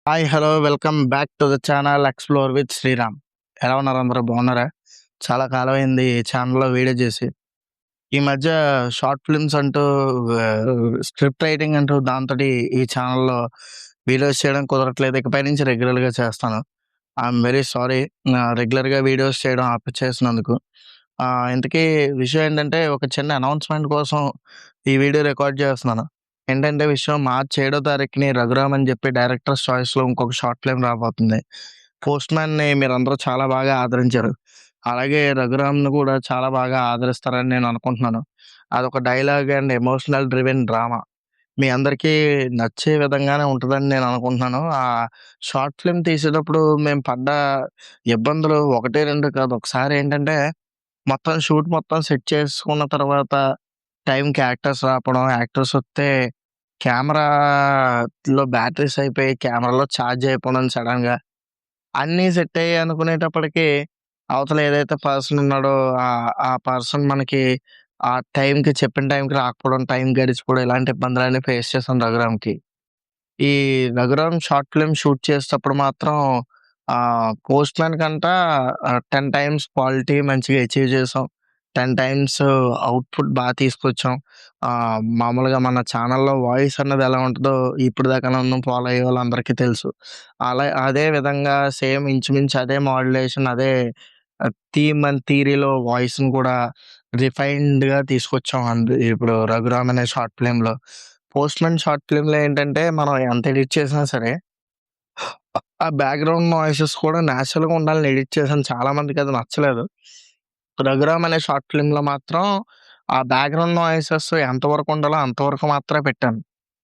Hi! Hello! Welcome back to the channel explore with Sriram. ఎలా ఉన్నారు అందరూ బాగున్నారా? చాలా కాలమైంది ఈ ఛానల్‌లో వీడియో చేసి. ఈ మధ్య షార్ట్ ఫిల్మ్స్ అంటూ స్క్రిప్ట్ రైటింగ్ అంటూ దాంతోటి ఈ ఛానల్‌లో వీడియోస్ చేయడం కుదరట్లేదు. ఇకపై నుంచి రెగ్యులర్‌గా చేస్తాను. I'm very sorry. రెగ్యులర్‌గా వీడియోస్ చేయడం ఆపిచ్చేసినందుకు. ఇంతకీ విషయం ఏంటంటే ఒక చిన్న అనౌన్స్‌మెంట్ కోసం ఈ వీడియో రికార్డ్ చేస్తున్నాను. ఏంటంటే విషయం మార్చి 7 తారీఖుని 'రఘురామ్' అని చెప్పి డైరెక్టర్స్ చాయిస్‌లో ఇంకొక షార్ట్ ఫిల్మ్ రాబోతుంది. 'పోస్ట్ మ్యాన్‌ని' మీరందరూ చాలా బాగా ఆదరించారు. అలాగే 'రఘురామ్‌ని' కూడా చాలా బాగా ఆదరిస్తారని నేను అనుకుంటున్నాను. అదొక dialogue and emotional driven drama. మీ అందరికీ నచ్చే విధంగానే ఉంటదని నేను అనుకుంటున్నాను. షార్ట్ ఫిల్మ్ తీసేటప్పుడు మేము పడ్డ ఇబ్బందులు 1, 2 కాదు. ఒకసారి ఏంటంటే మొత్తం షూట్ మొత్తం సెట్ చేసుకున్న తర్వాత టైంకి యాక్టర్స్ రాకపోవడం, యాక్టర్స్ వస్తే కెమెరాలో బ్యాటరీస్ అయిపోయి, కెమెరాలో ఛార్జ్ అయిపోవడం సడెన్‌గా. అన్నీ సెట్ అయ్యాయి అనుకునేటప్పటికి అవతల ఏదైతే పర్సన్ ఉన్నాడో ఆ పర్సన్ మనకి ఆ టైంకి చెప్పిన టైంకి రాకపోవడం, టైం గడిచిపోవడం ఇలాంటి ఇబ్బందులన్నీ ఫేస్ చేశాం 'రఘురామ్‌కి'. ఈ 'రఘురామ్' షార్ట్ ఫిల్మ్ షూట్ చేసేటప్పుడు మాత్రం 'పోస్ట్ మ్యాన్' కంట 10 టైమ్స్ క్వాలిటీ మంచిగా అచీవ్ చేసాం. 10 టైమ్స్ అవుట్‌పుట్ తీసుకొచ్చాం. మామూలుగా మన ఛానెల్‌లో వాయిస్ అన్నది ఎలా ఉంటదో ఇప్పటిదాకా నన్ను ఫాలో అయ్యే వాళ్ళందరికీ తెలుసు. అదే విధంగా సేమ్ ఇంచుమించు అదే మాడ్యులేషన్ అదే థీమ్ అండ్ థియరీలో వాయిస్‌ని కూడా రిఫైన్డ్‌గా తీసుకొచ్చాం. ఇప్పుడు 'రఘురామ్' అనే షార్ట్ ఫిల్మ్‌లో. 'పోస్ట్ మ్యాన్' షార్ట్ ఫిల్మ్‌లో ఏంటంటే మనం ఎంత ఎడిట్ చేసినా సరే ఆ బ్యాక్‌గ్రౌండ్ నాయిసెస్ కూడా నేచురల్‌గా ఉండాలని ఎడిట్ చేశాను. చాలా మందికి అది నచ్చలేదు. 'రఘురామ్' అనే షార్ట్ ఫిల్మ్‌లో మాత్రం ఆ బ్యాక్‌గ్రౌండ్ నాయిసెస్ ఎంతవరకు ఉండాలో అంతవరకు మాత్రమే పెట్టాను.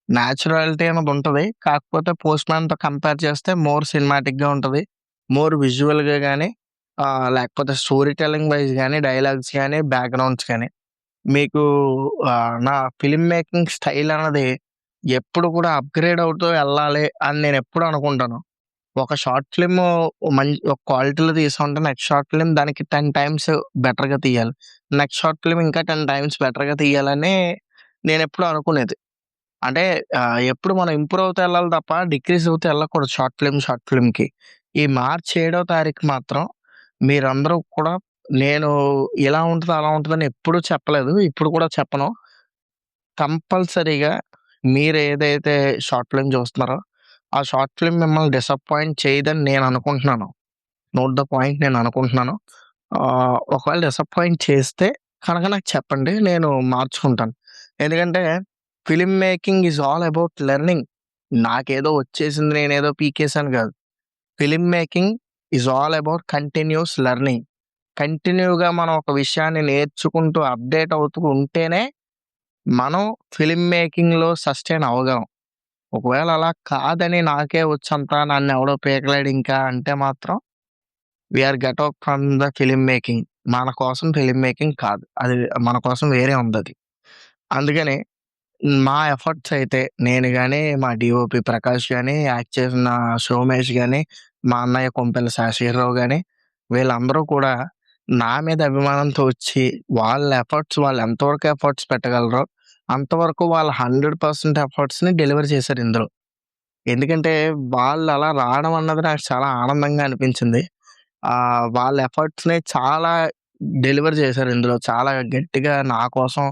నేచురాలిటీ అన్నది ఉంటది. కాకపోతే 'పోస్ట్ మ్యాన్‌తో కంపేర్ చేస్తే మోర్ సినిమాటిక్‌గా ఉంటది. మోర్ విజువల్‌గా గాని లేకపోతే స్టోరీ టెల్లింగ్ వైస్ గాని, డైలాగ్స్ గాని, బ్యాక్‌గ్రౌండ్స్ గాని మీకు నా ఫిల్మ్ మేకింగ్ స్టైల్ అన్నది ఎప్పుడు కూడా అప్‌గ్రేడ్ అవుతూ ఎళ్ళాలి అని నేనెప్పుడు అనుకుంటాను. ఒక షార్ట్ ఫిల్ము ఒక క్వాలిటీలో తీసామంటే నెక్స్ట్ షార్ట్ ఫిల్మ్ దానికి 10 టైమ్స్ బెటర్‌గా తీయాలి. నెక్స్ట్ షార్ట్ ఫిల్మ్ ఇంకా 10 టైమ్స్ బెటర్‌గా తీయాలని నేనెప్పుడు అనుకునేది. అంటే ఎప్పుడు మనం ఇంప్రూవ్ అవుతూ ఎళ్ళాలి తప్ప డిక్రీజ్ అవుతూ ఎళ్ళకూడదు షార్ట్ ఫిల్మ్‌కి. ఈ మార్చి 7 తారీఖు మాత్రం మీరందరూ కూడా నేను ఇలా ఉంటది, అలా ఉంటదని ఎప్పుడూ చెప్పలేదు. ఇప్పుడు కూడా చెప్పను. కంపల్సరీగా మీరేదైతే షార్ట్ ఫిల్మ్ చూస్తున్నారో, ఆ షార్ట్ ఫిల్మ్ మిమ్మల్ని డిసప్పాయింట్ చేయదని నేననుకుంటున్నాను. నోట్ ద పాయింట్ నేననుకుంటున్నాను. ఒకవేళ డిసప్పాయింట్ చేస్తే కనుక నాకు చెప్పండి. నేను మార్చుకుంటాను. ఎందుకంటే film making is all about learning. నాకేదో వచ్చేసింది నేనేదో పీకేసాను గాదు. Film making is all about continuous learning. కంటిన్యూ‌గా మనం ఒక విషయాన్ని నేర్చుకుంటూ అప్‌డేట్ అవుతూ ఉంటేనే మనం ఫిల్మ్ మేకింగ్‌లో సస్టైన్ అవ్వగలం. ఒకవేళ అలా కాదని నాకే వచ్చంతా నన్నెవడో పీకలేడింకా అంటే మాత్రం we are get out from the film making. మన కోసం ఫిల్మ్ మేకింగ్ కాదు. అది మన కోసం వేరే ఉందది. అందుకని మా ఎఫర్ట్స్ అయితే నేను గాని, మా డీఓపీ ప్రకాష్ గాని, యాక్ట్ చేసిన సోమేష్ గాని, మా అన్నయ్య కొంపెల శేషగిరిరావు గాని, వీళ్ళందరూ కూడా నా మీద అభిమానంతో వచ్చి వాళ్ళ ఎఫర్ట్స్ వాళ్ళు ఎంతవరకు ఎఫర్ట్స్ పెట్టగలరో అంతవరకు వాళ్ళ 100% ఎఫర్ట్స్‌ని డెలివర్ చేశారు ఇందులో. ఎందుకంటే వాళ్ళలా రావడం అన్నది నాకు చాలా ఆనందంగా అనిపించింది. వాళ్ళ ఎఫర్ట్స్‌ని చాలా డెలివర్ చేశారు ఇందులో. చాలా గట్టిగా నా కోసం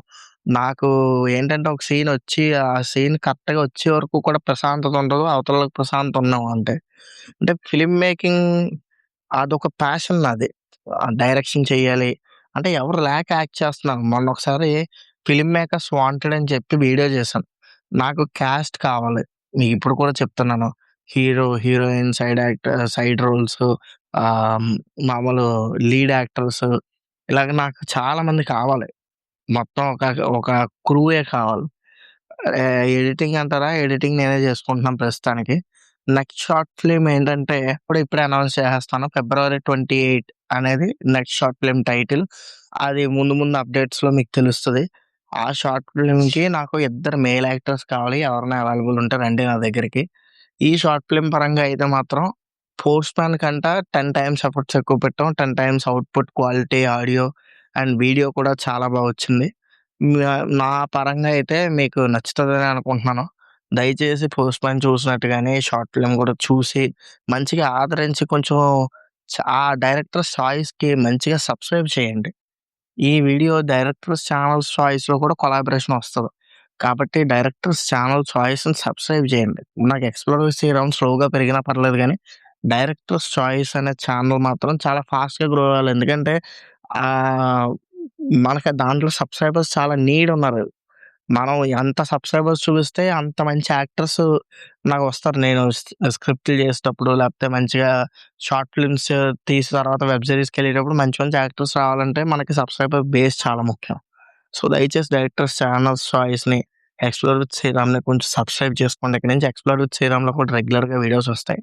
నాకు ఏంటంటే ఒక సీనొచ్చి, ఆ సీన్ కరెక్ట్‌గా వచ్చే వరకు కూడా ప్రశాంతత ఉండదు. అవతలోళ్ళకి ప్రశాంతత ఉన్నాం అంటే. అంటే ఫిల్మ్ మేకింగ్ అదొక ప్యాషన్ నాది. డైరెక్షన్ చెయ్యాలి. అంటే ఎవరు లేక యాక్ట్ చేస్తున్నాను. మొన్నొకసారి ఫిల్మ్ మేకర్స్ వాంటెడ్ అని చెప్పి వీడియో చేశాను. నాకు క్యాస్ట్ కావాలి. మీకిప్పుడు కూడా చెప్తున్నాను. హీరో, హీరోయిన్, సైడ్ రోల్స్ ఆహ్, మామూలు లీడ్ యాక్టర్స్ ఇలాగ నాకు చాలా మంది కావాలి. మొత్తం ఒక క్రూయే కావాలి. ఎడిటింగ్ అంటారా? ఎడిటింగ్ నేనే చేసుకుంటున్నాను ప్రస్తుతానికి. నెక్స్ట్ షార్ట్ ఫిల్మ్ ఏంటంటే ఇప్పుడే అనౌన్స్ చేసేస్తాను. ఫిబ్రవరి 28 అనేది నెక్స్ట్ షార్ట్ ఫిల్మ్ టైటిల్. అది ముందు ముందు అప్డేట్స్‌లో మీకు తెలుస్తది. ఆ షార్ట్ ఫిల్మ్‌కి నాకు ఇద్దరు మేల్ యాక్టర్స్ కావాలి. ఎవరైనా అవైలబుల్ ఉంటే రండి నా దగ్గరికి. ఈ షార్ట్ ఫిల్మ్ పరంగా అయితే మాత్రం 'పోస్ట్ మ్యాన్' కంట 10 టైమ్స్ ఎఫర్ట్స్ ఎక్కువ పెట్టాం. 10 times output quality, audio and video కూడా చాలా బా వచ్చింది. నా పరంగా అయితే మీకు నచ్చుతదని అనుకుంటున్నాను. దయచేసి 'పోస్ట్ మ్యాన్' చూసినట్టుగానే షార్ట్ ఫిల్మ్ కూడా చూసి, మంచిగా ఆదరించి కొంచెం ఆ డైరెక్టర్స్ చాయిస్‌కి మంచిగా సబ్స్క్రైబ్ చేయండి. ఈ వీడియో డైరెక్టర్స్ ఛానల్స్ చాయిస్‌లో కూడా కొలాబరేషన్ వస్తది. కాబట్టి డైరెక్టర్స్ ఛానల్ చాయిస్‌ని సబ్స్క్రైబ్ చేయండి. నాకు 'ఎక్స్‌ప్లోర్ విత్ శ్రీరామ్' స్లోగా పెరిగినా పర్లేదు గానీ, డైరెక్టర్స్ చాయిస్ అనే ఛానల్ మాత్రం చాలా ఫాస్ట్‌గా గ్రో అవ్వాలి. ఎందుకంటే ఆహ్, మనకి దాంట్లో సబ్స్క్రైబర్స్ చాలా నీడ్ ఉన్నారు. మనం ఎంత సబ్స్క్రైబర్స్ చూపిస్తే అంత మంచి యాక్టర్స్ నాకొస్తారు. నేను స్క్రిప్ట్‌లు చేసేటప్పుడు లేకపోతే మంచిగా షార్ట్ ఫిల్మ్స్ తీసిన తర్వాత వెబ్ సీరీస్‌కెళ్ళేటప్పుడు మంచి మంచి యాక్టర్స్ రావాలంటే మనకి సబ్స్క్రైబర్ బేస్ చాలా ముఖ్యం. సో, దయచేసి డైరెక్టర్స్ ఛానల్స్ చాయిస్‌ని 'ఎక్స్‌ప్లోర్ విత్ శ్రీరామ్‌ని' కొంచెం సబ్స్క్రైబ్ చేసుకోండి. ఇక్కడి నుంచి 'ఎక్స్‌ప్లోర్ విత్ శ్రీరామ్‌లో' కూడా రెగ్యులర్‌గా వీడియోస్ వస్తాయి.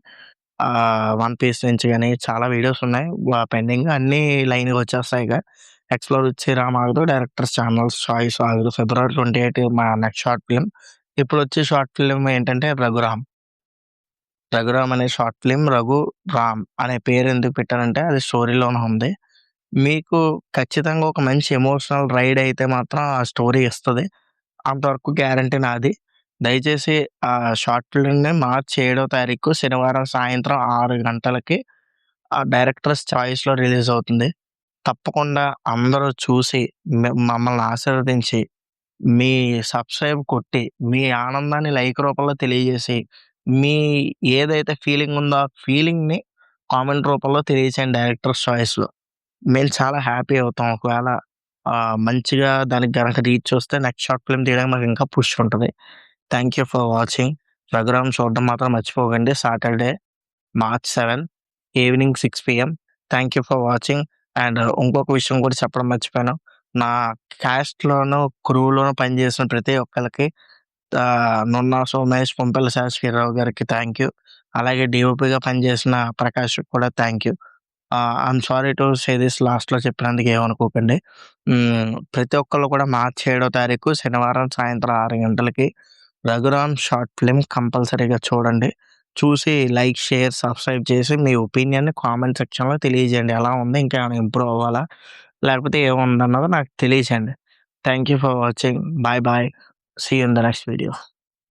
'వన్ పీస్' నుంచి గాని చాలా వీడియోస్ ఉన్నాయి. పెండింగ్ అన్నీ లైన్‌గా వచ్చేస్తాయి ఇక. 'ఎక్స్‌ప్లోర్ విత్ శ్రీరామ్' ఆగదు. డైరెక్టర్స్ ఛానల్స్ చాయిస్ ఆగదు. ఫిబ్రవరి 28 మా నెక్స్ట్ షార్ట్ ఫిల్మ్. ఇప్పుడొచ్చే షార్ట్ ఫిల్మ్ ఏంటంటే 'రఘురామ్'. 'రఘురామ్' అనే షార్ట్ ఫిల్మ్ 'రఘు రామ్' అనే పేరు ఎందుకు పెట్టానంటే అది స్టోరీలోనే ఉంది. మీకు ఖచ్చితంగా ఒక మంచి ఎమోషనల్ రైడ్ అయితే మాత్రం ఆ స్టోరీ ఇస్తది. అంతవరకు గ్యారంటీ నాది. దయచేసి ఆ షార్ట్ ఫిల్మ్‌ని మార్చి 7వ తారీఖు శనివారం సాయంత్రం 6 గంటలకి ఆ డైరెక్టర్స్ చాయిస్‌లో రిలీజ్ అవుతుంది. తప్పకుండా అందరూ చూసి మమ్మల్ని ఆశీర్వదించి, మీ సబ్స్క్రైబ్ కొట్టి, మీ ఆనందాన్ని లైక్ రూపంలో తెలియజేసి, మీ ఏదైతే ఫీలింగ్ ఉందో ఆ ఫీలింగ్‌ని కామెంట్ రూపంలో తెలియచేయండి డైరెక్టర్స్ చాయిస్‌లో. మేము చాలా హ్యాపీ అవుతాం. ఒకవేళ మంచిగా దానికి గనక రీచ్ వస్తే నెక్స్ట్ షార్ట్ ఫిల్మ్ తీయడానికి మాకు ఇంకా పుష్ ఉంటది. Thank you for watching. 'Raghuram' చూడడం మాత్రం మర్చిపోకండి. Saturday March 7 evening 6 PM. Thank you for watching. And ఇంకొక విషయం కూడా చెప్పడం మర్చిపోయాను. నా క్యాస్ట్‌లోను, క్రూలోను పనిచేసిన ప్రతి ఒక్కళ్ళకి 'నున్నా సోమేష్', 'పొంపెల శాస్త్రిరావు' గారికి థాంక్ యూ. అలాగే డీఓపీగా పనిచేసిన 'ప్రకాష్‌కి' కూడా thank you. I'm sorry to say this లాస్ట్‌లో చెప్పినందుకు ఏమనుకోకండి. ప్రతి ఒక్కళ్ళు కూడా మార్చి 7వ తారీఖు శనివారం సాయంత్రం 6 గంటలకి 'రఘురామ్' షార్ట్ ఫిల్మ్ కంపల్సరీగా చూడండి. చూసి లైక్, షేర్, సబ్స్క్రైబ్ చేసి మీ ఒపీనియన్‌ని కామెంట్ సెక్షన్‌లో తెలియజేయండి. ఎలా ఉంది? ఇంకేమైనా ఇంప్రూవ్ అవ్వాలా? లేకపోతే ఏముందన్నది నాకు తెలియచేయండి. Thank you for watching. Bye bye. See you in the next video.